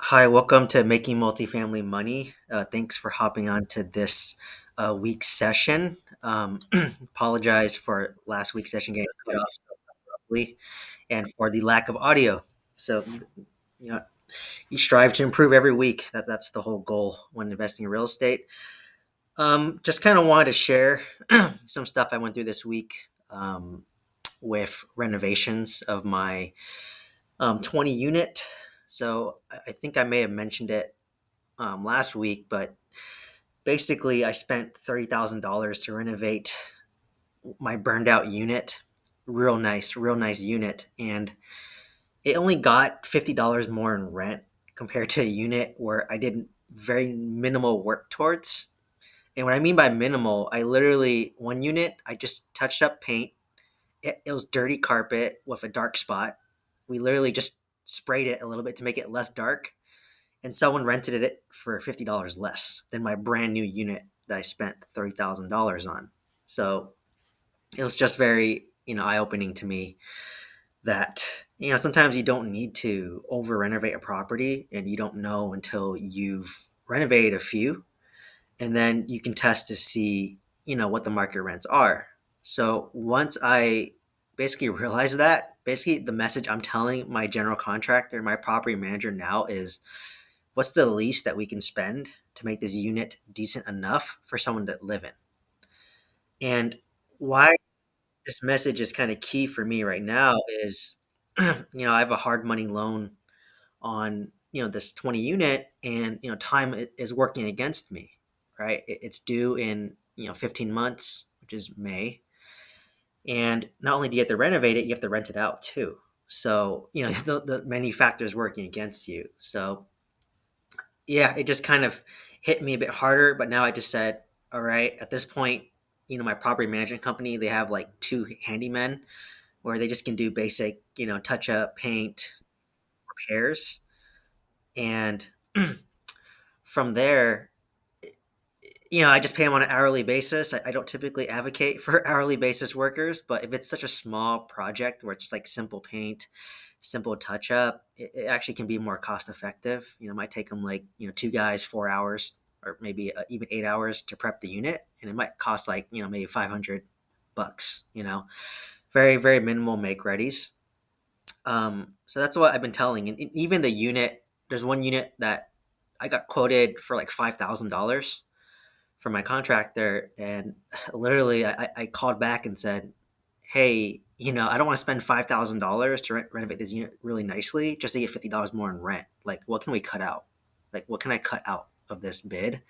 Hi, welcome to Making Multifamily Money. Thanks for hopping on to this week's session. Apologize for last week's session getting cut off so abruptly and for the lack of audio. So, you know, you strive to improve every week. That's the whole goal when investing in real estate. Just kind of wanted to share some stuff I went through this week with renovations of my 20 unit. So I think I may have mentioned it last week, but basically I spent $30,000 to renovate my burned out unit. Real nice unit. And it only got $50 more in rent compared to a unit where I did very minimal work towards. And what I mean by minimal, I literally, one unit, I just touched up paint. It was dirty carpet with a dark spot. We literally just sprayed it a little bit to make it less dark, and someone rented it for $50 less than my brand new unit that I spent $30,000 on. So it was just very, eye opening to me that, sometimes you don't need to over renovate a property and you don't know until you've renovated a few, and then you can test to see, what the market rents are. So once I basically realized that, basically the message I'm telling my general contractor, my property manager now is, what's the least that we can spend to make this unit decent enough for someone to live in? And why this message is kind of key for me right now is, I have a hard money loan on, this 20 unit, and, time is working against me, right? It's due in, 15 months, which is May. And not only do you have to renovate it, you have to rent it out too. So, the many factors working against you. So yeah, it just kind of hit me a bit harder. But now I just said, all right, at this point, my property management company, they have like two handymen where they just can do basic, touch up, paint, repairs. And from there, I just pay them on an hourly basis. I don't typically advocate for hourly basis workers, but if it's such a small project where it's just like simple paint, simple touch up, it actually can be more cost effective. It might take them like, two guys, 4 hours, or maybe even 8 hours to prep the unit. And it might cost like, maybe $500, very, very minimal make readies. So that's what I've been telling. And even the unit, there's one unit that I got quoted for like $5,000 from my contractor, and literally I called back and said, hey, I don't want to spend $5,000 to renovate this unit really nicely just to get $50 more in rent. Like, what can we cut out? Like, what can I cut out of this bid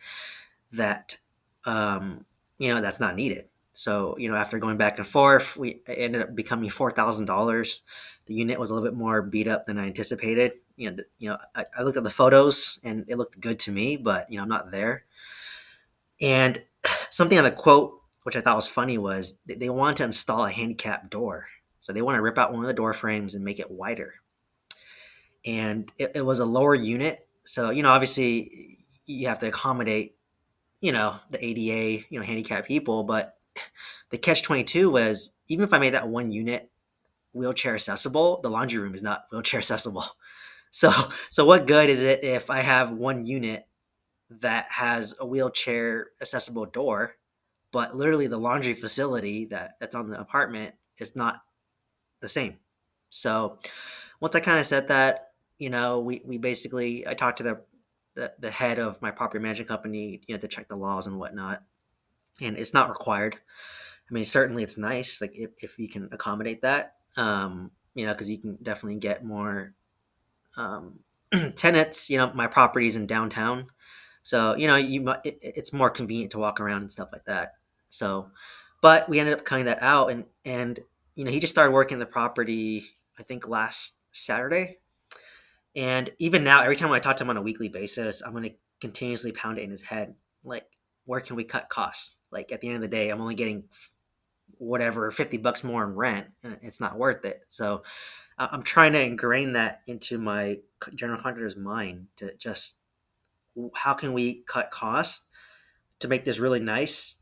that, that's not needed? So, after going back and forth, it ended up becoming $4,000. The unit was a little bit more beat up than I anticipated. I looked at the photos and it looked good to me, but I'm not there. And something on the quote, which I thought was funny, was they want to install a handicap door. So they want to rip out one of the door frames and make it wider. And it was a lower unit. So, obviously you have to accommodate, the ADA, handicapped people. But the catch 22 was, even if I made that one unit wheelchair accessible, the laundry room is not wheelchair accessible. So, so what good is it if I have one unit that has a wheelchair accessible door, but literally the laundry facility that's on the apartment is not the same? So once I kind of said that, we basically, I talked to the head of my property management company, to check the laws and whatnot. And it's not required. I mean, certainly it's nice, like if you can accommodate that, because you can definitely get more um, tenants. My property's in downtown, so it's more convenient to walk around and stuff like that. So, but we ended up cutting that out, and he just started working the property, I think, last Saturday. And even now, every time I talk to him on a weekly basis, I'm going to continuously pound it in his head, like, where can we cut costs? Like, at the end of the day, I'm only getting whatever $50 more in rent, and it's not worth it. So I'm trying to ingrain that into my general contractor's mind, to just, how can we cut costs to make this really nice?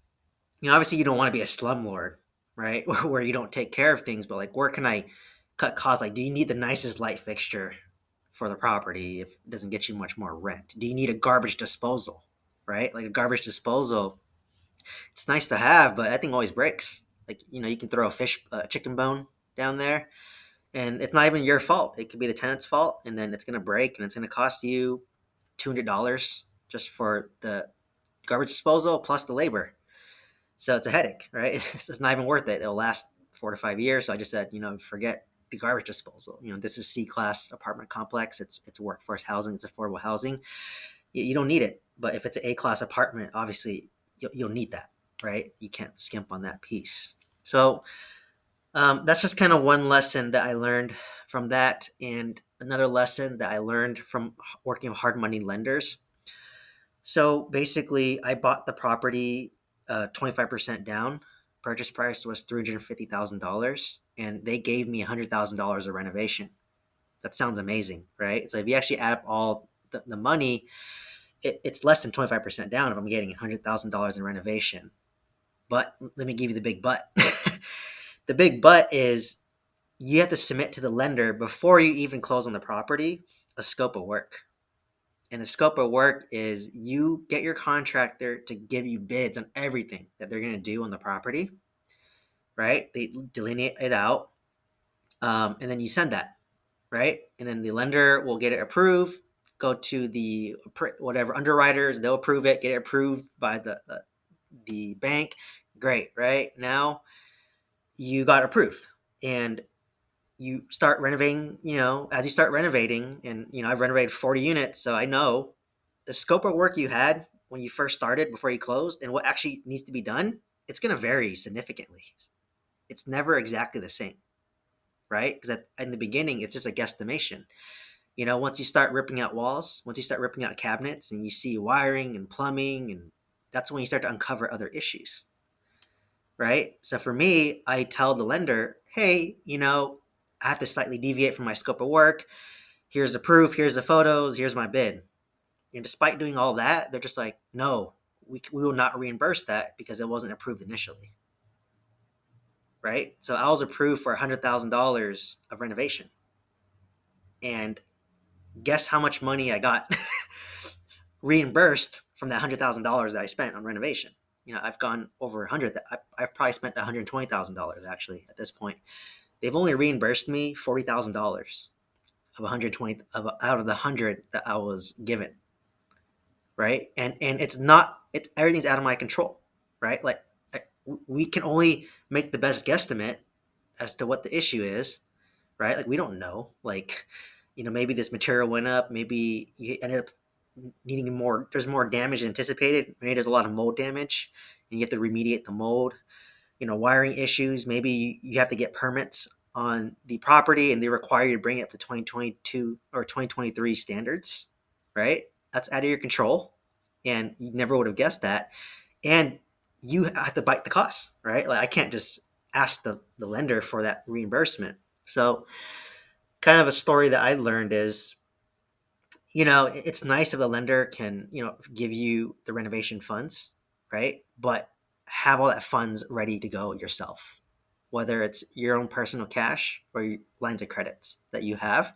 Obviously you don't want to be a slumlord, right? Where you don't take care of things, but like, where can I cut costs? Like, do you need the nicest light fixture for the property if it doesn't get you much more rent? Do you need a garbage disposal, right? Like a garbage disposal, it's nice to have, but that thing always breaks. Like, you can throw a chicken bone down there, and it's not even your fault. It could be the tenant's fault, and then it's going to break, and it's going to cost you $200 just for the garbage disposal plus the labor. So it's a headache, right? It's not even worth it. It'll last 4 to 5 years. So I just said, forget the garbage disposal. This is C-class apartment complex. It's workforce housing. It's affordable housing. You don't need it. But if it's an A-class apartment, obviously you'll need that, right? You can't skimp on that piece. So that's just kind of one lesson that I learned from that. And another lesson that I learned from working with hard money lenders. So basically, I bought the property 25% down. Purchase price was $350,000, and they gave me $100,000 of renovation. That sounds amazing, right? So if you actually add up all the money, it's less than 25% down if I'm getting $100,000 in renovation. But let me give you the big but. The big but is you have to submit to the lender before you even close on the property a scope of work. And the scope of work is you get your contractor to give you bids on everything that they're going to do on the property, right? They delineate it out, and then you send that, right? And then the lender will get it approved, go to the whatever underwriters, they'll approve it, get it approved by the bank. Great, right? Now you got approved. And you start renovating, as you start renovating, and, I've renovated 40 units, so I know the scope of work you had when you first started before you closed and what actually needs to be done, it's going to vary significantly. It's never exactly the same, right? Because in the beginning, it's just a guesstimation. Once you start ripping out walls, once you start ripping out cabinets and you see wiring and plumbing, and that's when you start to uncover other issues, right? So for me, I tell the lender, hey, I have to slightly deviate from my scope of work. Here's the proof, here's the photos, here's my bid. And despite doing all that, they're just like, no, we will not reimburse that because it wasn't approved initially, right? So I was approved for $100,000 of renovation. And guess how much money I got reimbursed from that $100,000 that I spent on renovation? I've gone over 100. I've probably spent $120,000 actually at this point. They've only reimbursed me $40,000 of 120 out of the 100 that I was given, right? And it's not, it's everything's out of my control, right? Like we can only make the best guesstimate as to what the issue is, right? Like we don't know, like, maybe this material went up, maybe you ended up needing more, there's more damage than anticipated, maybe there's a lot of mold damage and you have to remediate the mold, wiring issues, maybe you have to get permits on the property and they require you to bring it up to 2022 or 2023 standards, right? That's out of your control and you never would have guessed that. And you have to bite the cost, right? Like I can't just ask the lender for that reimbursement. So kind of a story that I learned is, it's nice if the lender can, give you the renovation funds, right? But have all that funds ready to go yourself, whether it's your own personal cash or your lines of credits that you have.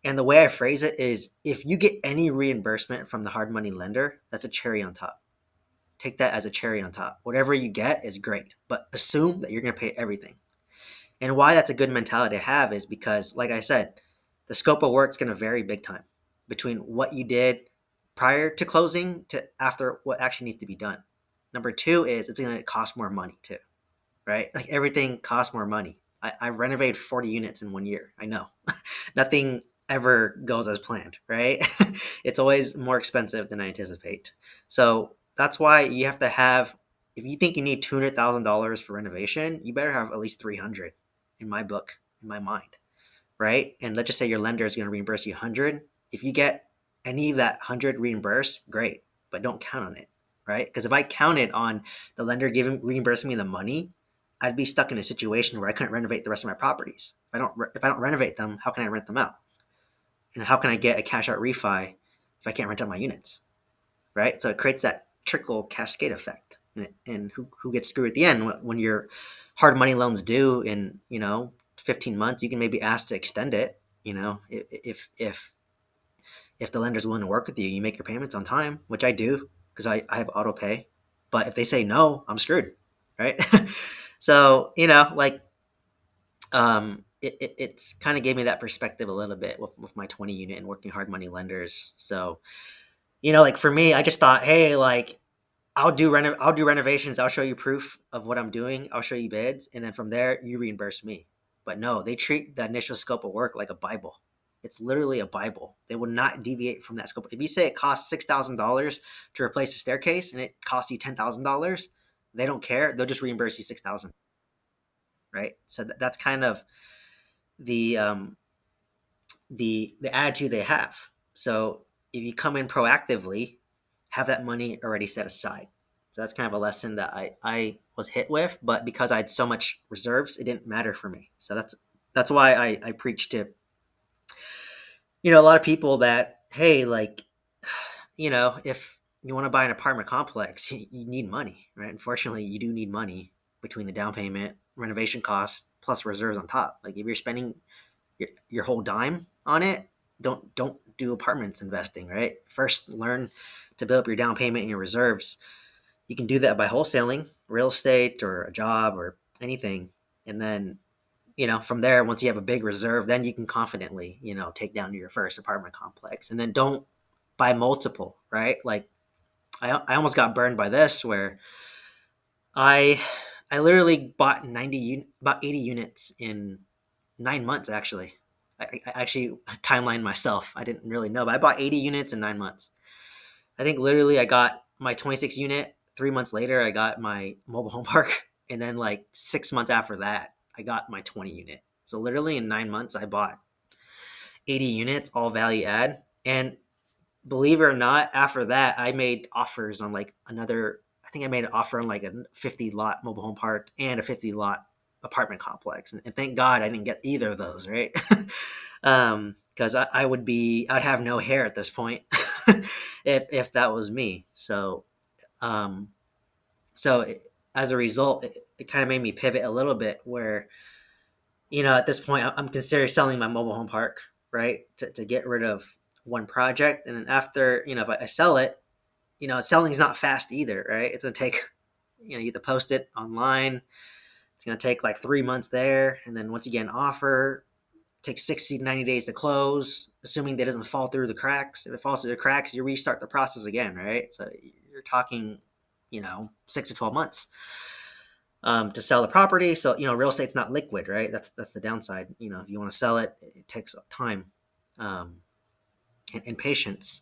And the way I phrase it is if you get any reimbursement from the hard money lender, that's a cherry on top. Take that as a cherry on top. Whatever you get is great, but assume that you're going to pay everything. And why that's a good mentality to have is because, like I said, the scope of work is going to vary big time between what you did prior to closing to after what actually needs to be done. Number two is it's going to cost more money too, right? Like everything costs more money. I've renovated 40 units in 1 year. I know. Nothing ever goes as planned, right? It's always more expensive than I anticipate. So that's why you have to have, if you think you need $200,000 for renovation, you better have at least 300 in my book, in my mind, right? And let's just say your lender is going to reimburse you 100. If you get any of that 100 reimbursed, great, but don't count on it, right? Because if I counted on the lender reimbursing me the money, I'd be stuck in a situation where I couldn't renovate the rest of my properties. If I don't renovate them, how can I rent them out? And how can I get a cash out refi if I can't rent out my units, right? So it creates that trickle cascade effect, and who gets screwed at the end when your hard money loans due in 15 months. You can maybe ask to extend it. If if the lender's willing to work with you, you make your payments on time, which I do because I have auto pay. But if they say no, I'm screwed, right? So, like, it's kind of gave me that perspective a little bit with my 20 unit and working hard money lenders. So, like for me, I just thought, hey, like, I'll do renovations. I'll show you proof of what I'm doing. I'll show you bids, and then from there you reimburse me. But no, they treat the initial scope of work like a Bible. It's literally a Bible. They will not deviate from that scope. If you say it costs $6,000 to replace a staircase and it costs you $10,000, they don't care. They'll just reimburse you 6,000, right? So that's kind of the the attitude they have. So if you come in proactively, have that money already set aside. So that's kind of a lesson that I was hit with, but because I had so much reserves, it didn't matter for me. So that's why I preach to a lot of people that, hey, like, if you want to buy an apartment complex, you need money, right? Unfortunately, you do need money between the down payment, renovation costs, plus reserves on top. Like if you're spending your whole dime on it, don't do apartments investing, right? First, learn to build up your down payment and your reserves. You can do that by wholesaling real estate or a job or anything, and then from there, once you have a big reserve, then you can confidently take down your first apartment complex, and then don't buy multiple, right? Like I almost got burned by this where I I literally bought 80 units in 9 months actually. I actually timelined myself. I didn't really know, but I bought 80 units in 9 months. I think literally I got my 26 unit 3 months later. I got my mobile home park, and then like 6 months after that, I got my 20 unit. So literally in 9 months, I bought 80 units, all value add. And believe it or not, after that, I made offers on like another. I think I made an offer on like a 50 lot mobile home park and a 50 lot apartment complex, and thank God I didn't get either of those, right? Because I'd have no hair at this point if that was me. Um, so as a result, it kind of made me pivot a little bit where at this point I'm considering selling my mobile home park, right, to get rid of one project, and then after if I sell it, selling is not fast either, right? It's going to take you have to post it online. It's going to take like 3 months there, and then once you get an offer, it takes 60 to 90 days to close, assuming that it doesn't fall through the cracks. If it falls through the cracks, you restart the process again, right? So you're talking 6 to 12 months to sell the property. So real estate's not liquid, right? That's the downside. If you want to sell it, it takes time um, and patience.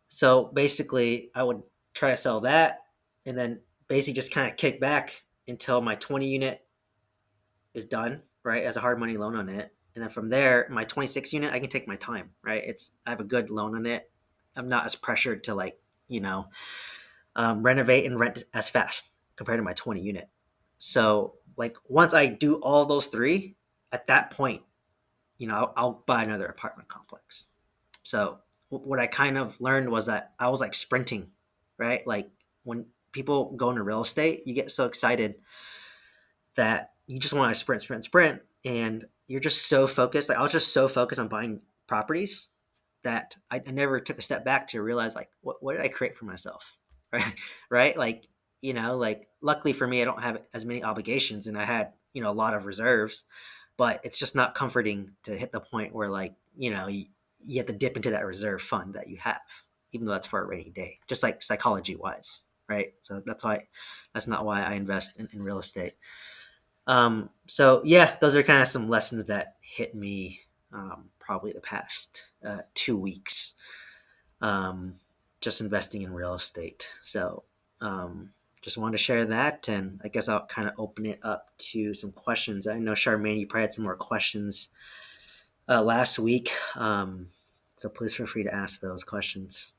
So basically, I would try to sell that, and then basically just kind of kick back until my 20 unit is done, right? As a hard money loan on it, and then from there, my 26 unit, I can take my time, right? I have a good loan on it. I'm not as pressured to like you know renovate and rent as fast compared to my 20 unit. So like once I do all those three, at that point, I'll buy another apartment complex. So what I kind of learned was that I was like sprinting, right? Like when people go into real estate, you get so excited that you just want to sprint, sprint, sprint, and you're just so focused. Like I was just so focused on buying properties that I never took a step back to realize like what did I create for myself, right? Right? Like like luckily for me, I don't have as many obligations, and I had a lot of reserves, but it's just not comforting to hit the point where like you have to dip into that reserve fund that you have, even though that's for a rainy day, just like psychology wise, right? So that's not why I invest in real estate. So yeah, those are kind of some lessons that hit me probably the past 2 weeks, um, just investing in real estate. So um, just wanted to share that, and I guess I'll kind of open it up to some questions. I know Charmaine, you probably had some more questions last week, so please feel free to ask those questions.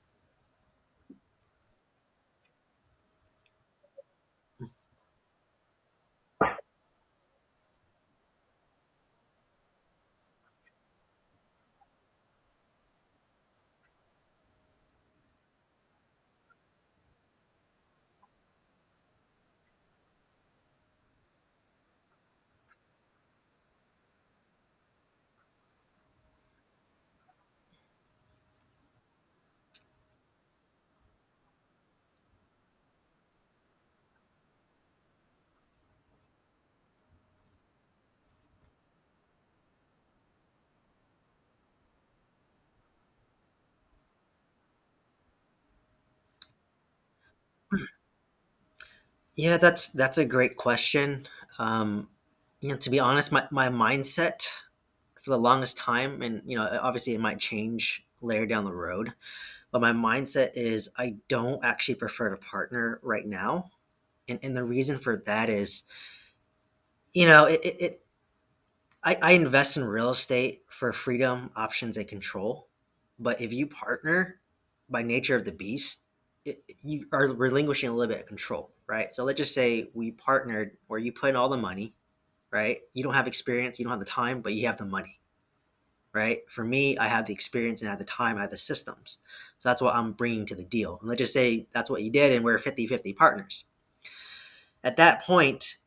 Yeah, that's a great question. Um, to be honest, my mindset for the longest time, and obviously it might change later down the road, but my mindset is I don't actually prefer to partner right now, and the reason for that is, you know, I invest in real estate for freedom, options, and control. But if you partner, by nature of the beast, you are relinquishing a little bit of control, right? So let's just say we partnered where you put in all the money, right? You don't have experience, you don't have the time, but you have the money, right? For me, I have the experience and I have the time, I have the systems. So that's what I'm bringing to the deal. And let's just say that's what you did, and we're 50-50 partners. At that point,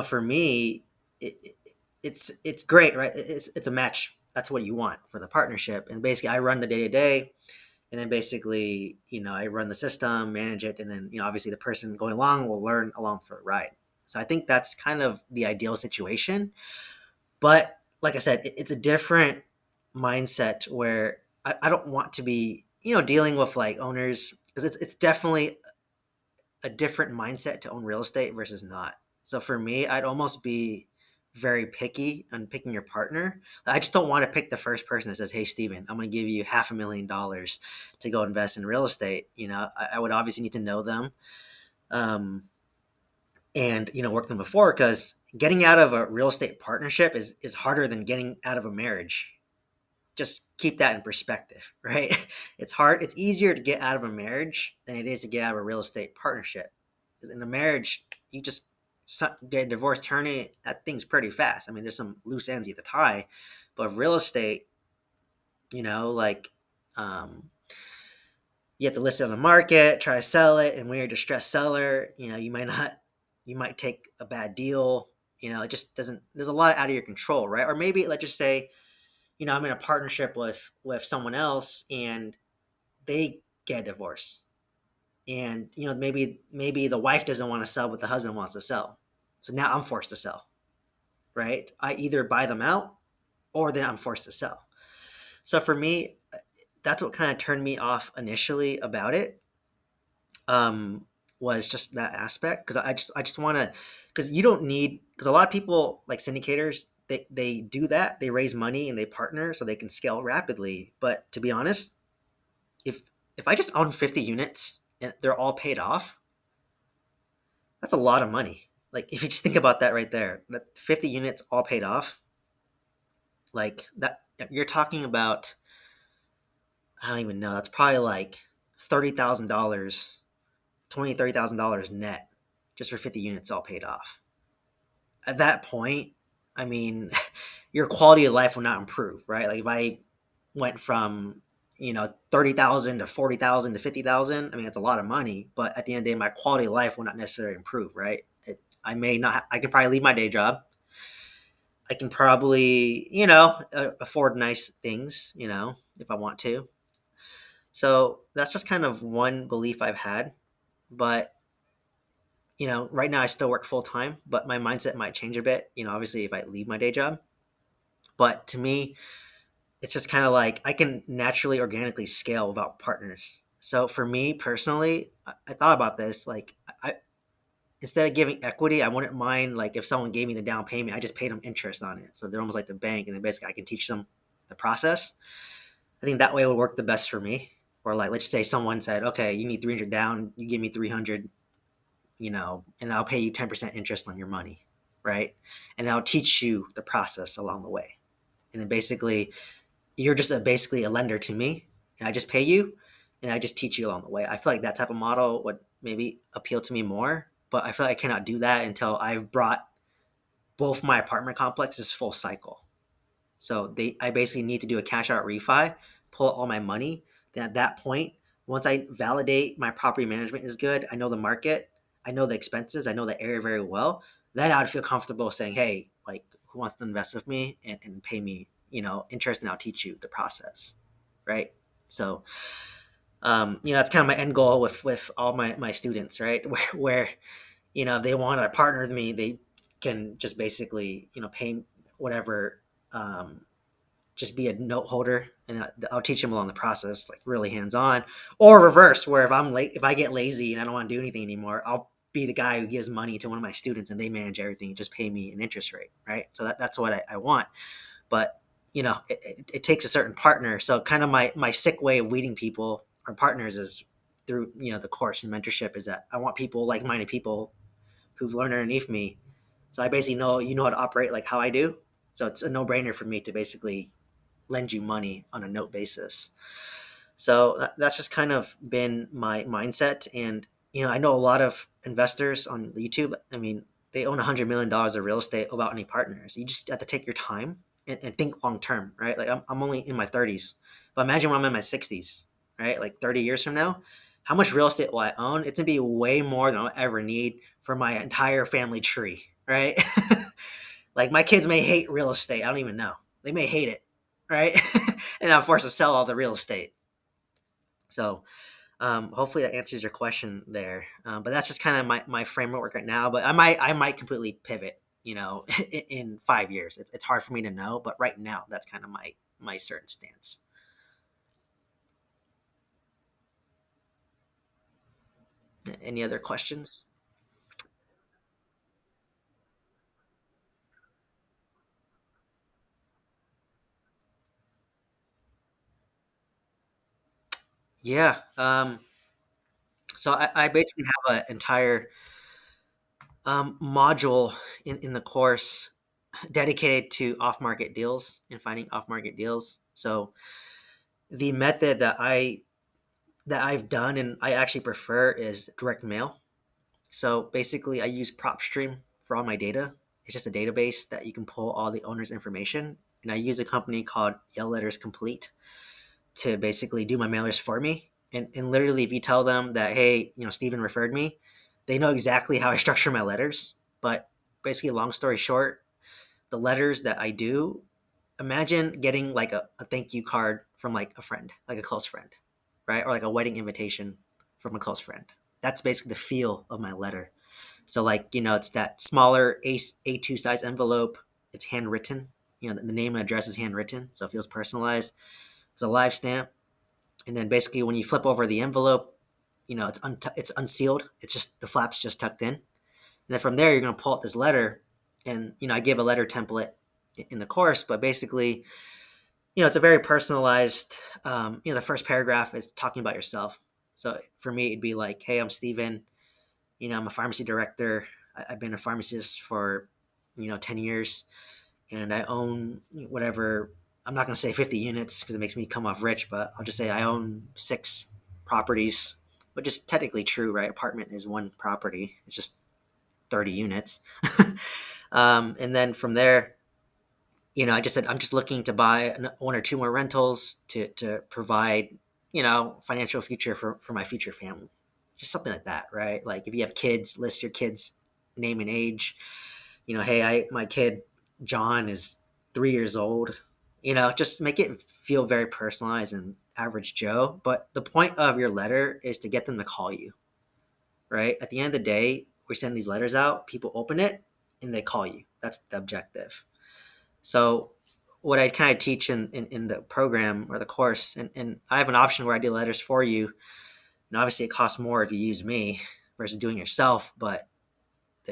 for me, it's great, right? It's a match. That's what you want for the partnership. And basically, I run the day to day, and then basically, I run the system, manage it, and then obviously the person going along will learn along for the ride. So I think that's kind of the ideal situation. But like I said, it's a different mindset where I don't want to be dealing with like owners, because it's definitely a different mindset to own real estate versus not. So for me, I'd almost be very picky on picking your partner. I just don't want to pick the first person that says, "Hey, Steven, I'm going to give you $500,000 to go invest in real estate." I would obviously need to know them, um, and work them before, because getting out of a real estate partnership is harder than getting out of a marriage. Just keep that in perspective, right? It's hard. It's easier to get out of a marriage than it is to get out of a real estate partnership. Because in a marriage, you just get a divorce, turn it, that thing's pretty fast. I mean, there's some loose ends you have to tie, but real estate, like, um, you have to list it on the market, try to sell it, and when you're a distressed seller, you might not, you might take a bad deal. It just doesn't. There's a lot out of your control, right? Or maybe let's just say I'm in a partnership with someone else, and they get a divorce, and maybe the wife doesn't want to sell, but the husband wants to sell. So now I'm forced to sell, right? I either buy them out, or then I'm forced to sell. So for me, that's what kind of turned me off initially about it. Um, was just that aspect, because I just want to, because you don't need, because a lot of people like syndicators, they do that, they raise money and they partner so they can scale rapidly. But to be honest, if if I just own 50 units and they're all paid off, that's a lot of money. Like if you just think about that right there, that 50 units all paid off, like that, you're talking about, I don't even know, that's probably like $30,000, 30,000 net, just for 50 units all paid off. At that point, I mean, your quality of life will not improve, right? Like if I went from 30,000 to 40,000 to 50,000, I mean, it's a lot of money, but at the end of the day, my quality of life will not necessarily improve, right? I may not, I can probably leave my day job. I can probably, afford nice things, if I want to. So that's just kind of one belief I've had. But, right now I still work full time, but my mindset might change a bit, obviously if I leave my day job. But to me, it's just kind of like I can naturally, organically scale without partners. So for me personally, I thought about this. Like, I instead of giving equity, I wouldn't mind like if someone gave me the down payment, I just paid them interest on it. So they're almost like the bank, and then basically I can teach them the process. I think that way would work the best for me. Or like, let's just say someone said, "Okay, you need 300 down, you give me 300, and I'll pay you 10% interest on your money, right? And I'll teach you the process along the way." And then basically you're just basically a lender to me, and I just pay you, and I just teach you along the way. I feel like that type of model would maybe appeal to me more, but I feel like I cannot do that until I've brought both my apartment complexes full cycle. So I basically need to do a cash out refi, pull out all my money. Then at that point, once I validate my property management is good, I know the market, I know the expenses, I know the area very well, then I would feel comfortable saying, "Hey, like, who wants to invest with me and pay me, interest, and I'll teach you the process." Right. So, that's kind of my end goal with all my students, right? Where if they want to partner with me, they can just basically, pay whatever, just be a note holder, and I'll teach them along the process, like really hands on. Or reverse, where if I'm late, if I get lazy and I don't want to do anything anymore, I'll be the guy who gives money to one of my students and they manage everything and just pay me an interest rate, right? So that's what I want. But it takes a certain partner. So kind of my sick way of weeding people or partners is through the course and mentorship is that I want people like-minded people who've learned underneath me. So I basically know how to operate like how I do. So it's a no-brainer for me to basically lend you money on a note basis. So that's just kind of been my mindset. And, I know a lot of investors on YouTube. I mean, they own $100 million of real estate without any partners. You just have to take your time and think long term, right? Like I'm only in my 30s, but imagine when I'm in my 60s, right? Like 30 years from now, how much real estate will I own? It's gonna be way more than I'll ever need for my entire family tree, right? Like my kids may hate real estate. I don't even know. They may hate it, right? And I'm forced to sell all the real estate. So hopefully that answers your question there. But that's just kind of my framework right now. But I might completely pivot. In 5 years, it's hard for me to know. But right now, that's kind of my certain stance. Any other questions? Yeah. So I basically have an entire module in the course dedicated to off market deals and finding off market deals. So the method that I've done and I actually prefer is direct mail. So basically, I use PropStream for all my data. It's just a database that you can pull all the owner's information. And I use a company called Yellow Letters Complete to basically do my mailers for me. And literally, if you tell them that, hey, Steven referred me, they know exactly how I structure my letters. But basically, long story short, the letters that I do, imagine getting like a thank you card from like a friend, like a close friend, right? Or like a wedding invitation from a close friend. That's basically the feel of my letter. So like, it's that smaller A2 size envelope. It's handwritten. The name and address is handwritten, so it feels personalized. It's a live stamp, and then basically when you flip over the envelope, it's unsealed. It's just the flaps just tucked in, and then from there you're gonna pull out this letter, and I give a letter template in the course, but basically, it's a very personalized. The first paragraph is talking about yourself. So for me, it'd be like, "Hey, I'm Steven. I'm a pharmacy director. I've been a pharmacist for 10 years, and I own whatever. I'm not going to say 50 units because it makes me come off rich, but I'll just say I own 6 properties, which is technically true, right? Apartment is one property. It's just 30 units. And then from there, I just said I'm just looking to buy one or two more rentals to provide, financial future for my future family. Just something like that, right? Like if you have kids, list your kids' name and age. Hey, my kid John is 3 years old. Just make it feel very personalized and average Joe. But the point of your letter is to get them to call you, right? At the end of the day, we send these letters out, people open it, and they call you. That's the objective. So what I kind of teach in the program or the course, and I have an option where I do letters for you. And obviously it costs more if you use me versus doing it yourself. But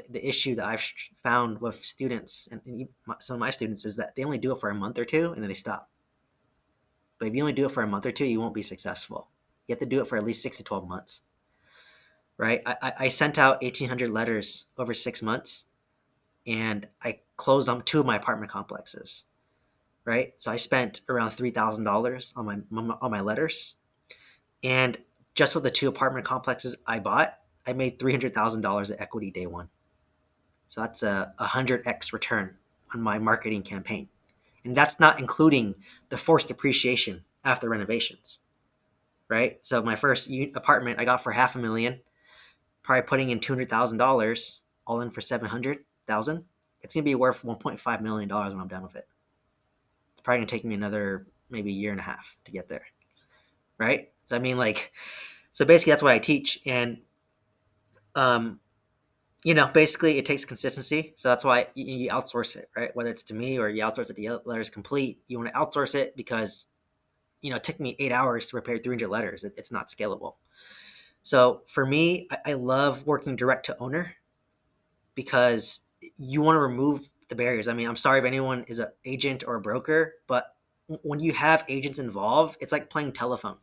the issue that I've found with students and some of my students is that they only do it for a month or two and then they stop. But if you only do it for a month or two, you won't be successful. You have to do it for at least 6 to 12 months, right? I sent out 1,800 letters over 6 months, and I closed on 2 of my apartment complexes, right? So I spent around $3,000 on my letters, and just with the 2 apartment complexes I bought, I made $300,000 of equity day one. So that's a 100x return on my marketing campaign, and that's not including the forced depreciation after renovations, right? So my first apartment I got for half a million, probably putting in $200,000, all in for 700,000. It's gonna be worth $1.5 million when I'm done with it. It's probably gonna take me another maybe a year and a half to get there, right? So I mean, like, so basically that's what I teach, and um, basically it takes consistency. So that's why you outsource it, right? Whether it's to me or you outsource it to Letters Complete, you want to outsource it because it took me 8 hours to prepare 300 letters. It's not scalable. So for me, I love working direct to owner because you want to remove the barriers. I mean, I'm sorry if anyone is an agent or a broker, but when you have agents involved, it's like playing telephone,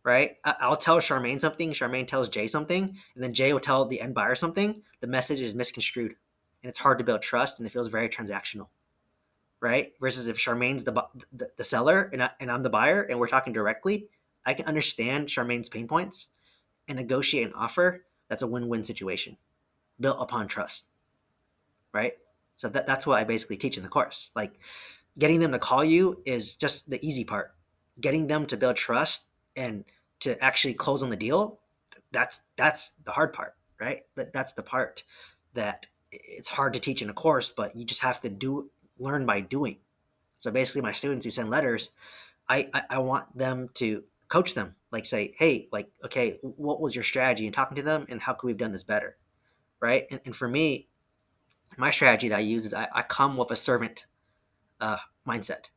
right? I'll tell Charmaine something, Charmaine tells Jay something, and then Jay will tell the end buyer something. The message is misconstrued, and it's hard to build trust, and it feels very transactional, right? Versus if Charmaine's the seller and I'm the buyer, and we're talking directly, I can understand Charmaine's pain points and negotiate an offer that's a win-win situation built upon trust, right? So that's what I basically teach in the course. Like getting them to call you is just the easy part. Getting them to build trust and to actually close on the deal, that's the hard part, right? That's the part that it's hard to teach in a course, but you just have to learn by doing. So basically, my students who send letters, I want them to coach them, like say, hey, like okay, what was your strategy in talking to them, and how could we have done this better, right? And for me, my strategy that I use is I come with a servant uh, mindset.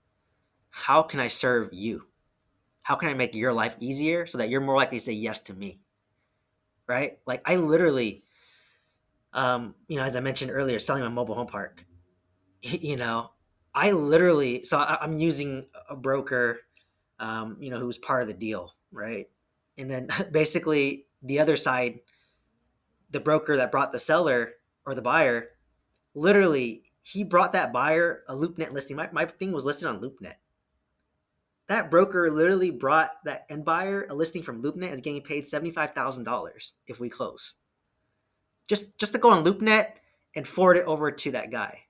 How can I serve you? How can I make your life easier so that you're more likely to say yes to me? Right? Like I literally, as I mentioned earlier, selling my mobile home park, you know, I literally, so I'm using a broker, who's part of the deal, right? And then basically the other side, the broker that brought the seller or the buyer, literally, he brought that buyer a LoopNet listing. My thing was listed on LoopNet. That broker literally brought that end buyer a listing from LoopNet and is getting paid $75,000 if we close. Just to go on LoopNet and forward it over to that guy.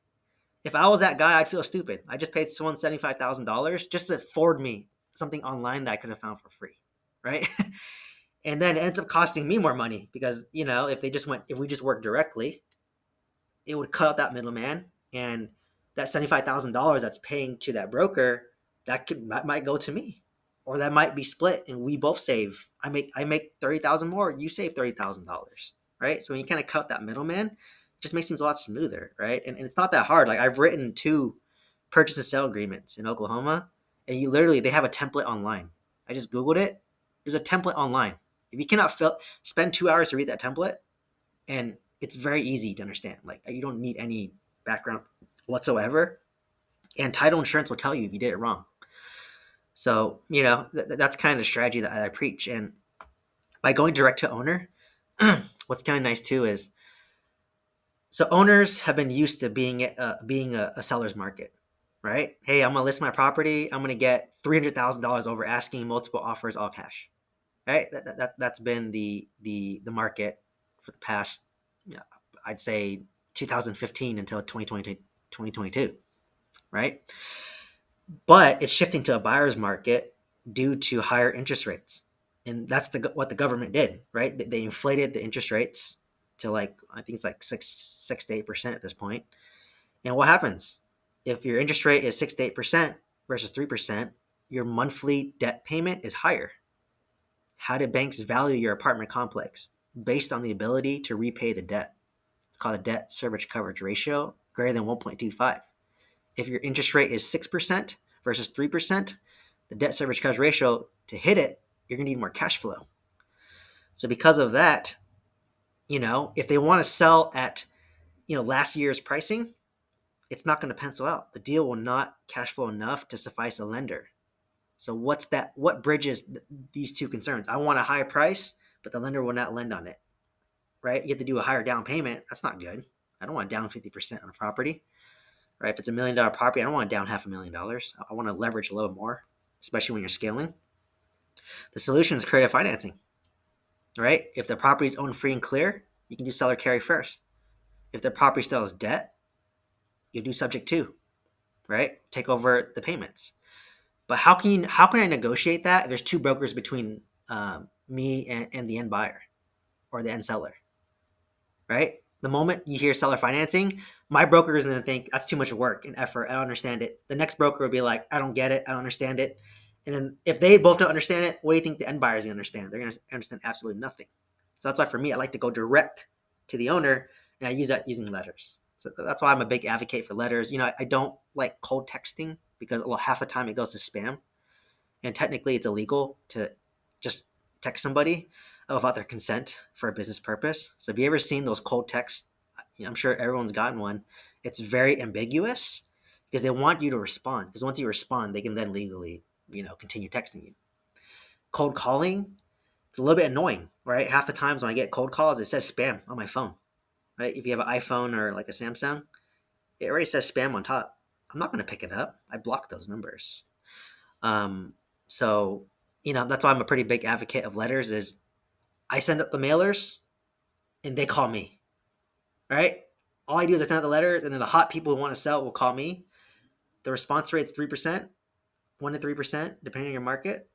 If I was that guy, I'd feel stupid. I just paid someone $75,000 just to forward me something online that I could have found for free, right? And then it ends up costing me more money because if we just work directly, it would cut out that middleman, and that $75,000 that's paying to that broker might go to me, or that might be split and we both save. I make 30,000 more, you save $30,000, right? So when you kind of cut that middleman, it just makes things a lot smoother, right? And it's not that hard. Like I've written 2 purchase and sale agreements in Oklahoma, and they have a template online. I just googled it. There's a template online. If you cannot spend 2 hours to read that template, and it's very easy to understand. Like you don't need any background whatsoever, and title insurance will tell you if you did it wrong. So that's kind of the strategy that I preach. And by going direct to owner, what's kind of nice too is so owners have been used to being a seller's market, right? Hey, I'm gonna list my property. I'm gonna get $300,000 over asking, multiple offers, all cash. Right? That's been the market for the past, I'd say 2015 until 2022, right? But it's shifting to a buyer's market due to higher interest rates, and that's what the government did, right? They inflated the interest rates to like I think it's like 6 to 8% at this point. And what happens if your interest rate is 6 to 8% versus 3%? Your monthly debt payment is higher. How do banks value your apartment complex? Based on the ability to repay the debt. It's called a debt service coverage ratio greater than 1.25. If your interest rate is 6% versus 3%, the debt service coverage ratio, to hit it, you're going to need more cash flow. So because of that, if they want to sell at, last year's pricing, it's not going to pencil out. The deal will not cash flow enough to suffice a lender. So what bridges these two concerns? I want a high price, but the lender will not lend on it, right? You have to do a higher down payment. That's not good. I don't want to down 50% on a property, right? If it's $1 million property, I don't want to down $500,000. I want to leverage a little more, especially when you're scaling. The solution is creative financing, right? If the property is owned free and clear, you can do seller carry first. If the property still has debt, you do subject to, right? Take over the payments. But how can I negotiate that if there's 2 brokers between me and the end buyer or the end seller, right? The moment you hear seller financing, my broker is going to think that's too much work and effort. I don't understand it. The next broker will be like, I don't get it. I don't understand it. And then if they both don't understand it, what do you think the end buyer is going to understand? They're going to understand absolutely nothing. So that's why for me, I like to go direct to the owner, and I use that using letters. So that's why I'm a big advocate for letters. I don't like cold texting because half the time it goes to spam, and technically it's illegal to just text somebody. without their consent for a business purpose. So, have you ever seen those cold texts? I'm sure everyone's gotten one. It's very ambiguous because they want you to respond. Because once you respond, they can then legally, continue texting you. Cold calling, it's a little bit annoying, right? Half the times when I get cold calls, it says spam on my phone, right? If you have an iPhone or like a Samsung, it already says spam on top. I'm not going to pick it up. I block those numbers. Um, so, that's why I'm a pretty big advocate of letters is I send up the mailers and they call me, right? All I do is I send out the letters and then the hot people who want to sell will call me. The response rate's 3%, 1 to 3%, depending on your market.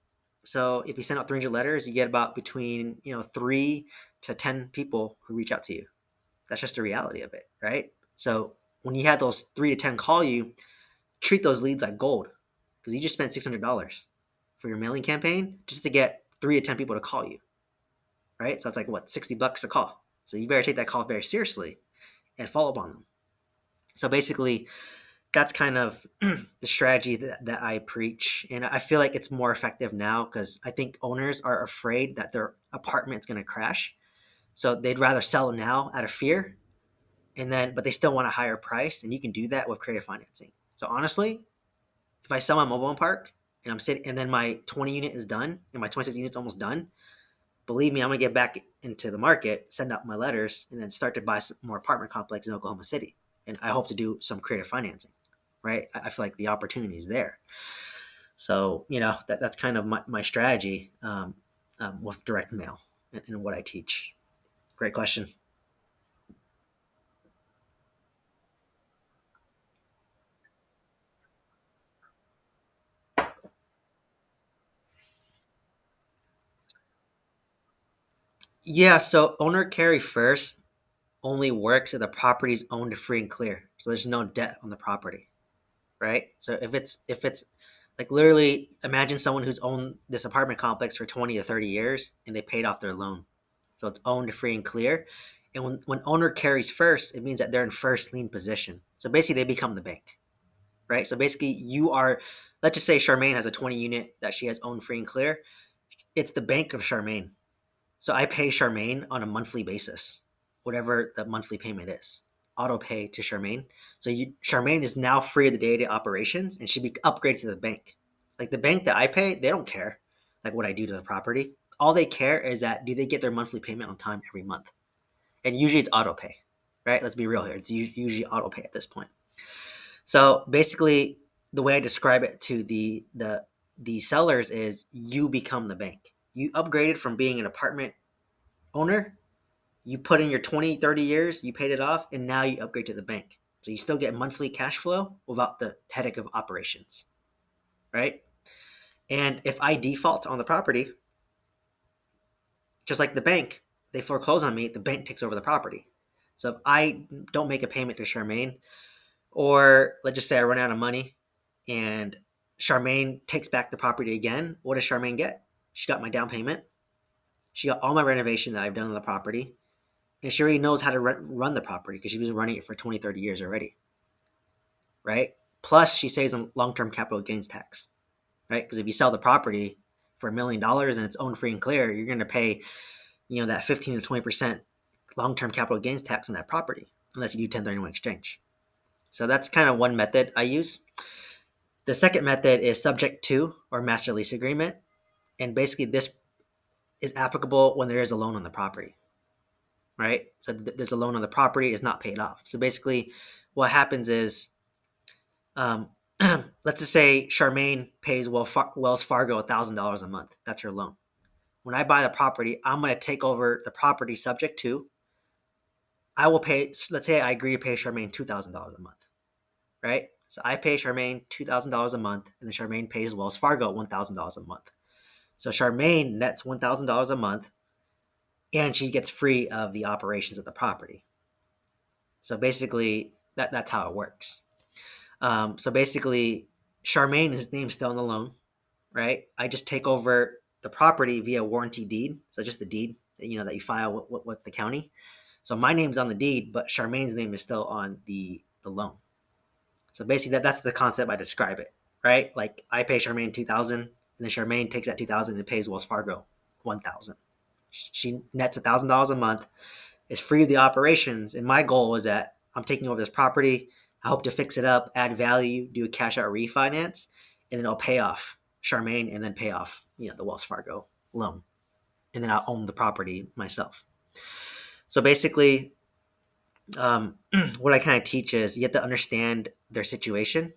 So if you send out 300 letters, you get about between, 3 to 10 people who reach out to you. That's just the reality of it, right? So when you have those 3 to 10 call you, treat those leads like gold because you just spent $600 for your mailing campaign just to get 3 to 10 people to call you, right? So it's like what, $60 a call. So you better take that call very seriously and follow up on them. So basically, that's kind of the strategy that I preach. And I feel like it's more effective now because I think owners are afraid that their apartment's going to crash. So they'd rather sell it now out of fear. But they still want a higher price. And you can do that with creative financing. So honestly, if I sell my mobile home park and I'm sitting, and then my 20 unit is done and my 26 unit's almost done, believe me, I'm going to get back into the market, send out my letters, and then start to buy some more apartment complex in Oklahoma City. And I hope to do some creative financing, right? I feel like the opportunity is there. So, that's kind of my strategy with direct mail and what I teach. Great question. Yeah, so owner carry first only works if the property is owned free and clear. So there's no debt on the property, right? So if it's like literally imagine someone who's owned this apartment complex for 20 to 30 years and they paid off their loan. So it's owned free and clear. And when owner carries first, it means that they're in first lien position. So basically they become the bank, right? So basically you are, let's just say Charmaine has a 20 unit that she has owned free and clear. It's the bank of Charmaine. So I pay Charmaine on a monthly basis, whatever the monthly payment is, auto pay to Charmaine. So Charmaine is now free of the day-to-day operations and should be upgraded to the bank. Like the bank that I pay, they don't care like what I do to the property. All they care is that do they get their monthly payment on time every month? And usually it's auto pay, right? Let's be real here. It's usually auto pay at this point. So basically, the way I describe it to the sellers is you become the bank. You upgraded from being an apartment owner, you put in your 20, 30 years, you paid it off, and now you upgrade to the bank. So you still get monthly cash flow without the headache of operations, right? And if I default on the property, just like the bank, they foreclose on me, the bank takes over the property. So if I don't make a payment to Charmaine, or let's just say I run out of money and Charmaine takes back the property again, what does Charmaine get? She got my down payment. She got all my renovation that I've done on the property. And she already knows how to run the property because she was running it for 20, 30 years already, right? Plus, she saves on long-term capital gains tax, right? Because if you sell the property for $1 million and it's owned free and clear, you're going to pay, that 15 to 20% long-term capital gains tax on that property, unless you do 1031 exchange. So that's kind of one method I use. The second method is subject to or master lease agreement. And basically, this is applicable when there is a loan on the property, right? So there's a loan on the property, it's not paid off. So basically, what happens is, um, let's just say Charmaine pays Wells Fargo $1,000 a month. That's her loan. When I buy the property, I'm going to take over the property subject to. I will pay. Let's say I agree to pay Charmaine $2,000 a month, right? So I pay Charmaine $2,000 a month, and then Charmaine pays Wells Fargo $1,000 a month. So Charmaine nets $1,000 a month, and she gets free of the operations of the property. So basically, that's how it works. So basically, Charmaine's name's still on the loan, right? I just take over the property via warranty deed. So just the deed that you file with the county. So my name's on the deed, but Charmaine's name is still on the loan. So basically, that's the concept I describe it, right? Like I pay Charmaine 2,000, and then Charmaine takes that 2,000 and pays Wells Fargo 1,000. She nets $1,000 a month, is free of the operations. And my goal is that I'm taking over this property. I hope to fix it up, add value, do a cash out refinance, and then I'll pay off Charmaine and then pay off, the Wells Fargo loan. And then I'll own the property myself. So basically, what I kind of teach is you have to understand their situation.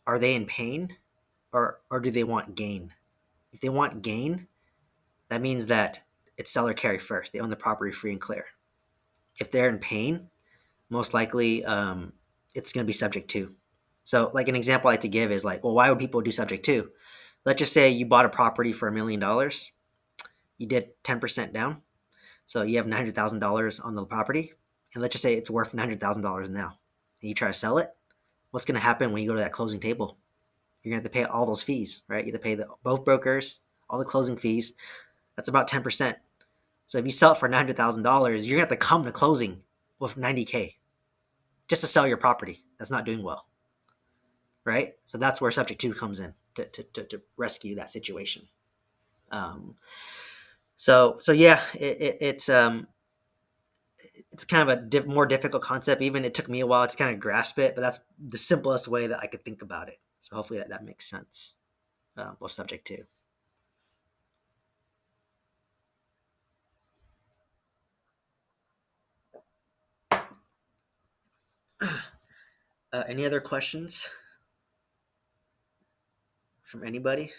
Are they in pain, or do they want gain? If they want gain, that means that it's seller carry first. They own the property free and clear. If they're in pain, most likely it's going to be subject to. So, like an example I like to give is like, well, why would people do subject to? Let's just say you bought a property for $1 million. You did 10% down. So you have $900,000 on the property. And let's just say it's worth $900,000 now. And you try to sell it. What's going to happen when you go to that closing table? You're going to have to pay all those fees, right? You have to pay both brokers, all the closing fees. That's about 10%. So if you sell it for $900,000, you're going to have to come to closing with 90K just to sell your property that's not doing well, right? So that's where subject to comes in to rescue that situation. Um, so yeah, it's kind of a more difficult concept. Even it took me a while to kind of grasp it, but that's the simplest way that I could think about it. So hopefully that makes sense with subject to. Any other questions from anybody?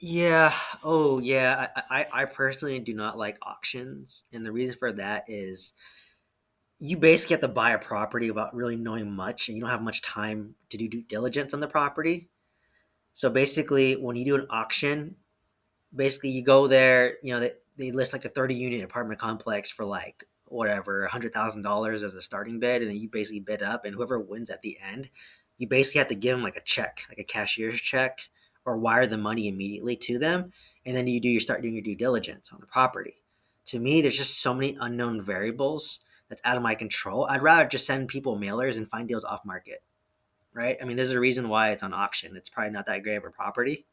Yeah. Oh, yeah. I personally do not like auctions, and the reason for that is you basically have to buy a property without really knowing much, and you don't have much time to do due diligence on the property. So basically, when you do an auction, basically you go there, they list like a 30-unit apartment complex for like whatever $100,000 as the starting bid, and then you basically bid up, and whoever wins at the end, you basically have to give them like a check, like a cashier's check, or wire the money immediately to them, and then you start doing your due diligence on the property. To me, there's just so many unknown variables that's out of my control. I'd rather just send people mailers and find deals off market, right? I mean, there's a reason why it's on auction. It's probably not that great of a property.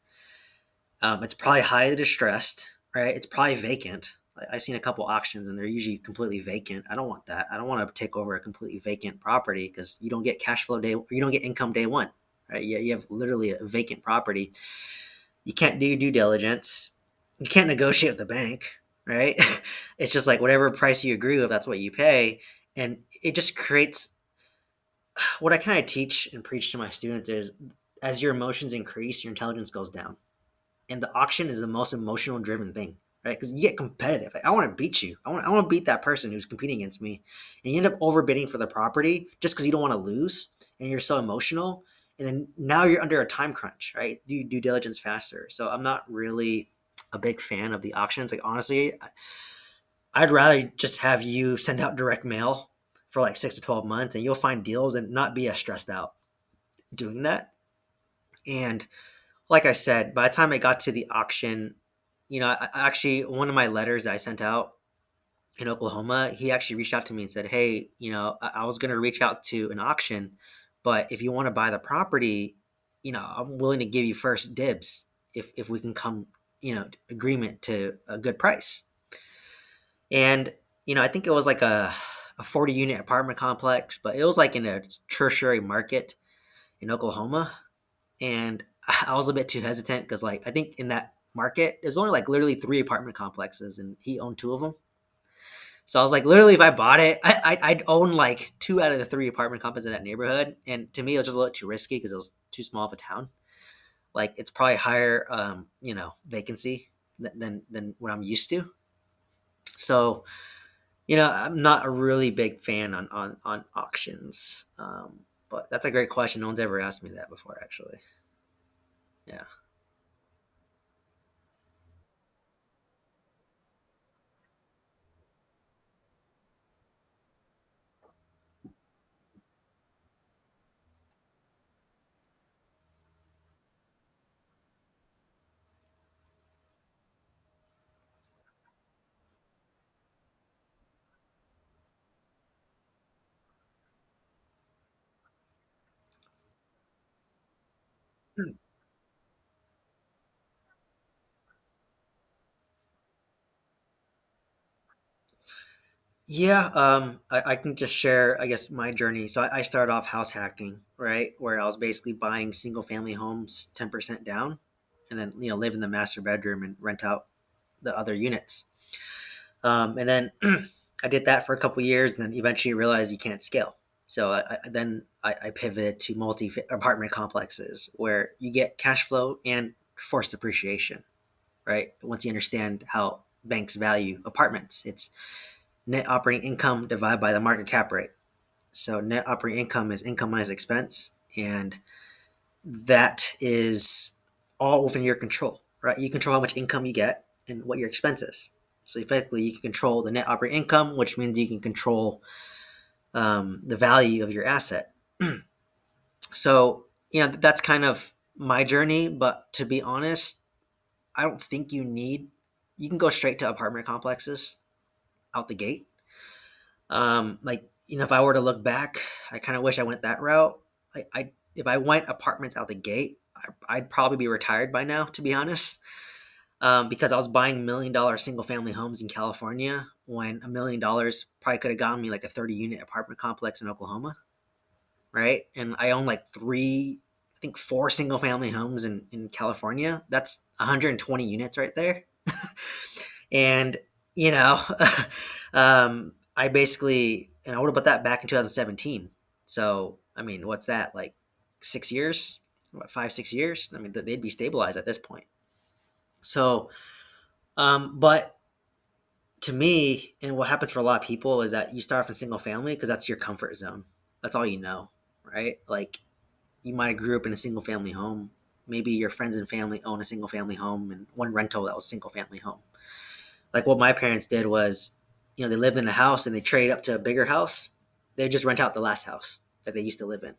It's probably highly distressed, right? It's probably vacant. I've seen a couple auctions and they're usually completely vacant. I don't want that. I don't want to take over a completely vacant property because you don't get cash flow day, you don't get income day one, right? You have literally a vacant property. You can't do due diligence. You can't negotiate with the bank, right? It's just like whatever price you agree with, that's what you pay. And it just creates what I kind of teach and preach to my students is as your emotions increase, your intelligence goes down, and the auction is the most emotional driven thing, right? Because you get competitive. Like, I want to beat you. I want to beat that person who's competing against me, and you end up overbidding for the property just because you don't want to lose, and you're so emotional. And then now you're under a time crunch, right? Do due diligence faster. So I'm not really a big fan of the auctions. Like honestly, I'd rather just have you send out direct mail for like 6 to 12 months, and you'll find deals and not be as stressed out doing that. And like I said, by the time I got to the auction, actually, one of my letters that I sent out in Oklahoma, he actually reached out to me and said, "Hey, I was going to reach out to an auction, but if you want to buy the property, I'm willing to give you first dibs if we can come, agreement to a good price." And I think it was like a 40-unit apartment complex, but it was like in a tertiary market in Oklahoma, and I was a bit too hesitant because, like, I think in that market, there's only like literally three apartment complexes, and he owned two of them. So I was like, literally, if I bought it, I'd own like two out of the three apartment complexes in that neighborhood. And to me, it was just a little too risky because it was too small of a town. Like, it's probably higher, vacancy than what I'm used to. So, I'm not a really big fan on auctions. But that's a great question. No one's ever asked me that before, actually. Yeah. Yeah, I can just share, I guess, my journey. So I started off house hacking, right, where I was basically buying single family homes 10% down, and then live in the master bedroom and rent out the other units. And then I did that for a couple years, and then eventually realized you can't scale. So I pivoted to multi apartment complexes where you get cash flow and forced appreciation, right? Once you understand how banks value apartments, it's net operating income divided by the market cap rate. So net operating income is income minus expense, and that is all within your control, right? You control how much income you get and what your expense is. So effectively, you can control the net operating income, which means you can control the value of your asset. So that's kind of my journey. But to be honest, I don't think you need. You can go straight to apartment complexes out the gate. Like if I were to look back, I kind of wish I went that route. I if I went apartments out the gate, I'd probably be retired by now, to be honest. Because I was buying $1 million single family homes in California when $1 million probably could have gotten me like a 30-unit apartment complex in Oklahoma, right? And I own like I think four single family homes in California. That's 120 units right there. And you know, I basically, and I would have put that back in 2017. So I mean, what's that, like 6 years? What, 5 6 years? I mean, they'd be stabilized at this point. So, but to me, and what happens for a lot of people is that you start off in single family because that's your comfort zone. That's all you know, right? Like you might have grew up in a single family home. Maybe your friends and family own a single family home and one rental that was a single family home. Like what my parents did was, they lived in a house and they trade up to a bigger house. They just rent out the last house that they used to live in.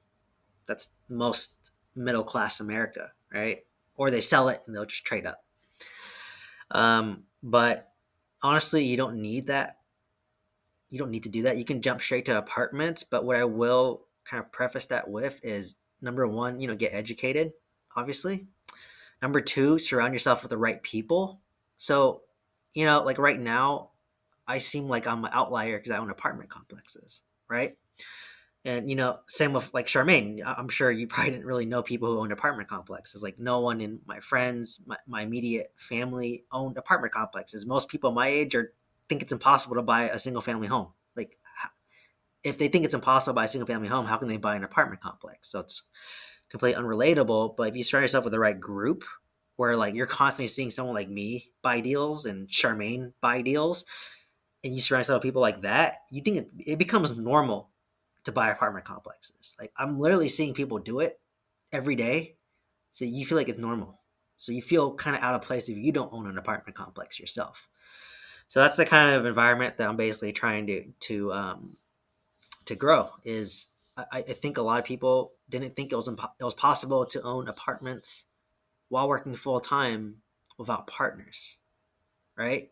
That's most middle class America, right? Or they sell it and they'll just trade up. But honestly, you don't need that. You don't need to do that. You can jump straight to apartments. But what I will kind of preface that with is number one, get educated, obviously. Number two, surround yourself with the right people. So, like right now, I seem like I'm an outlier because I own apartment complexes, right? And same with like Charmaine. I'm sure you probably didn't really know people who owned apartment complexes. Like no one in my friends, my immediate family owned apartment complexes. Most people my age think it's impossible to buy a single family home. Like if they think it's impossible to buy a single family home, how can they buy an apartment complex? So it's completely unrelatable. But if you surround yourself with the right group, where like you're constantly seeing someone like me buy deals and Charmaine buy deals, and you surround yourself with people like that, you think it becomes normal to buy apartment complexes. Like I'm literally seeing people do it every day, so you feel like it's normal. So you feel kind of out of place if you don't own an apartment complex yourself. So that's the kind of environment that I'm basically trying to grow. Is I think a lot of people didn't think it was possible to own apartments while working full time without partners, right?